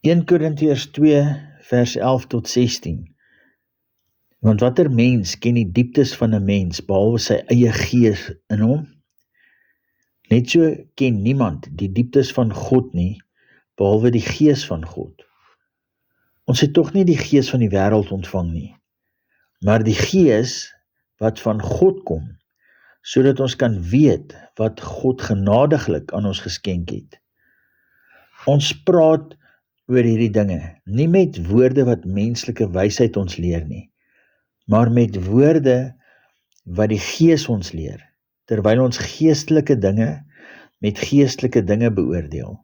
1 Korintiërs 2 vers 11 tot 16. Want watter mens ken die dieptes van 'n mens, behalwe sy eie gees in hom? Net so ken niemand die dieptes van God nie, behalwe die gees van God. Ons het tog nie die gees van die wêreld ontvang nie, maar die gees wat van God kom, sodat ons kan weet wat God genadiglik aan ons geskenk het. Ons praat oor hierdie dinge, nie met woorde wat menslike wysheid ons leer nie, maar met woorde wat die Gees ons leer, terwyl ons geestelike dinge met geestelike dinge beoordeel.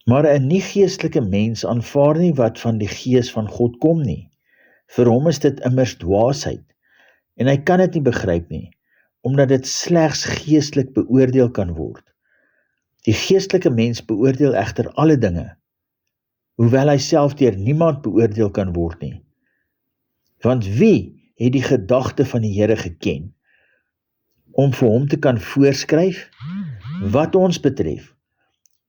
Maar 'n nie-geestelike mens aanvaar nie wat van die Gees van God kom nie. Vir hom is dit immers dwaasheid, en hy kan dit nie begryp nie, omdat dit slegs geestelik beoordeel kan word. Die geestelike mens beoordeel egter alle dinge, hoewel hy self deur niemand beoordeel kan word nie. Want wie het die gedagte van die Here geken, om vir hom te kan voorskryf? Wat ons betref,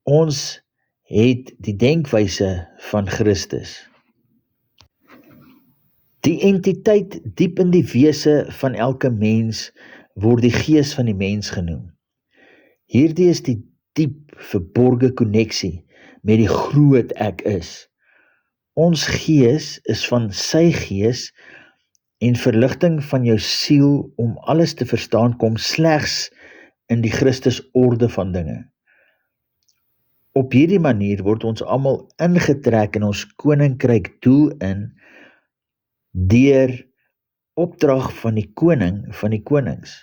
ons het die denkwyse van Christus. Die entiteit diep in die wese van elke mens word die gees van die mens genoem. Hierdie is die diep verborge koneksie met die groot ek is. Ons gees is van sy gees, en verligting van jou siel om alles te verstaan kom slegs in die Christus orde van dinge. Op hierdie manier word ons almal ingetrek in ons koninkryk doel in, deur opdrag van die koning van die konings.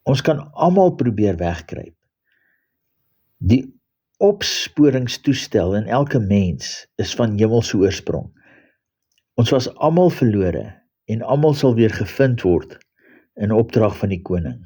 Ons kan almal probeer wegkruip. Die opsporingstoestel in elke mens is van hemelse oorsprong. Ons was almal verlore en almal sal weer gevind word in opdrag van die koning.